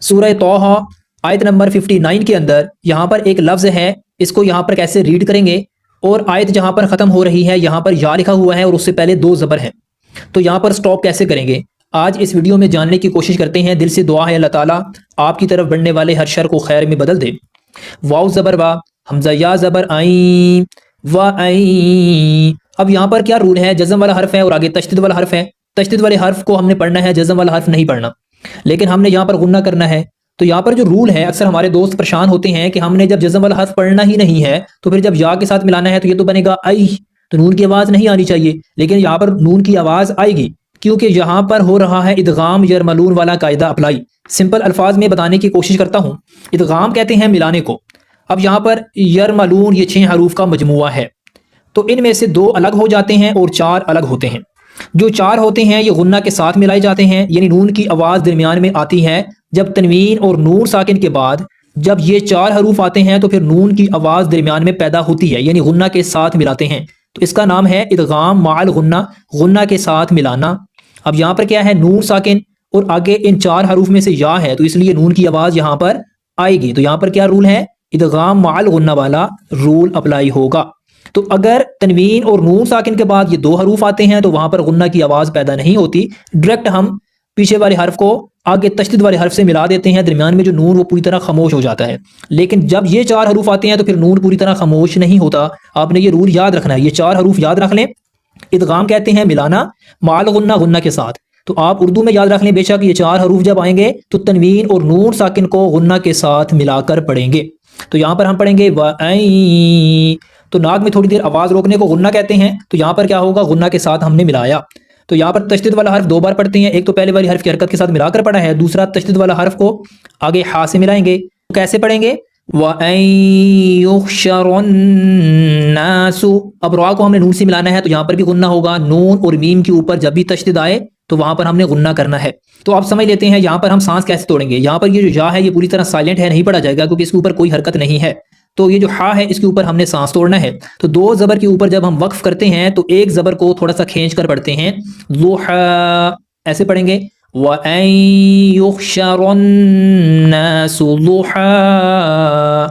سورہ طٰہٰ آیت نمبر 59 کے اندر یہاں پر ایک لفظ ہے، اس کو یہاں پر کیسے ریڈ کریں گے، اور آیت جہاں پر ختم ہو رہی ہے یہاں پر یا لکھا ہوا ہے اور اس سے پہلے 2 زبر ہیں، تو یہاں پر سٹاپ کیسے کریں گے آج اس ویڈیو میں جاننے کی کوشش کرتے ہیں۔ دل سے دعا ہے اللہ تعالیٰ آپ کی طرف بڑھنے والے ہر شر کو خیر میں بدل دے۔ واو زبر وا، حمزہ یا زبر آئیں و آئیں۔ اب یہاں پر کیا رول ہے، جزم والا حرف ہے اور آگے تشدید والا حرف ہے، تشدید والے حرف کو ہم نے پڑھنا ہے، جزم والا حرف نہیں پڑھنا، لیکن ہم نے یہاں پر غنہ کرنا ہے۔ تو یہاں پر جو رول ہے، اکثر ہمارے دوست پریشان ہوتے ہیں کہ ہم نے جب جزم والا حرف پڑھنا ہی نہیں ہے تو پھر جب یا کے ساتھ ملانا ہے تو یہ تو بنے گا آئی، تو نون کی آواز نہیں آنی چاہیے، لیکن یہاں پر نون کی آواز آئے گی کیونکہ یہاں پر ہو رہا ہے ادغام یرملون والا قاعدہ اپلائی۔ سمپل الفاظ میں بتانے کی کوشش کرتا ہوں، ادغام کہتے ہیں ملانے کو۔ اب یہاں پر یرملون یہ 6 حروف کا مجموعہ ہے، تو ان میں سے 2 الگ ہو جاتے ہیں اور 4 الگ ہوتے ہیں۔ جو 4 ہوتے ہیں یہ غنہ کے ساتھ ملائے جاتے ہیں، یعنی نون کی آواز درمیان میں آتی ہے جب تنوین اور نون ساکن کے بعد جب یہ 4 حروف آتے ہیں تو پھر نون کی آواز درمیان میں پیدا ہوتی ہے، یعنی غنہ کے ساتھ ملاتے ہیں، تو اس کا نام ہے ادغام مع الغنہ، غنہ کے ساتھ ملانا۔ اب یہاں پر کیا ہے، نون ساکن اور آگے ان 4 حروف میں سے یا ہے، تو اس لیے نون کی آواز یہاں پر آئے گی، تو یہاں پر کیا رول ہے، ادغام مع الغنہ والا رول اپلائی ہوگا۔ تو اگر تنوین اور نون ساکن کے بعد یہ 2 حروف آتے ہیں تو وہاں پر غنہ کی آواز پیدا نہیں ہوتی، ڈائریکٹ ہم پیچھے والے حرف کو آگے تشدید والے حرف سے ملا دیتے ہیں، درمیان میں جو نون وہ پوری طرح خاموش ہو جاتا ہے۔ لیکن جب یہ 4 حروف آتے ہیں تو پھر نون پوری طرح خاموش نہیں ہوتا، آپ نے یہ رول یاد رکھنا ہے، یہ 4 حروف یاد رکھ لیں۔ ادغام کہتے ہیں ملانا مع الغنہ، غنہ کے ساتھ، تو آپ اردو میں یاد رکھ لیں، بے شک یہ 4 حروف جب آئیں گے تو تنوین اور نون ساکن کو غنہ کے ساتھ ملا کر پڑھیں گے۔ تو یہاں پر ہم پڑھیں گے وَأَيْ، تو ناک میں تھوڑی دیر آواز روکنے کو غنہ کہتے ہیں، تو یہاں پر کیا ہوگا، غنہ کے ساتھ ہم نے ملایا۔ تو یہاں پر تشدید والا حرف 2 بار پڑھتے ہیں، ایک تو پہلے والی حرف کی حرکت کے ساتھ ملا کر پڑھا ہے، دوسرا تشدید والا حرف کو آگے ہا سے ملائیں گے، کیسے پڑھیں گے، وَأَن يُحْشَرَ النَّاسُ۔ اب را کو ہم نے نون سے ملانا ہے تو یہاں پر بھی غنہ ہوگا، نون اور میم کے اوپر جب بھی تشدید آئے تو وہاں پر ہم نے غنہ کرنا ہے۔ تو آپ سمجھ لیتے ہیں یہاں پر ہم سانس کیسے توڑیں گے۔ یہاں پر یہ جو یا ہے یہ پوری طرح سائلنٹ ہے، نہیں پڑھا جائے گا کیونکہ اس کے اوپر کوئی حرکت نہیں ہے، تو یہ جو ہا ہے اس کے اوپر ہم نے سانس توڑنا ہے۔ تو 2 زبر کے اوپر جب ہم وقف کرتے ہیں تو ایک زبر کو تھوڑا سا کھینچ کر پڑھتے ہیں، ضحیٰ ایسے پڑھیں گے، وَأَن يُحْشَرَ النَّاسُ ضُحًى۔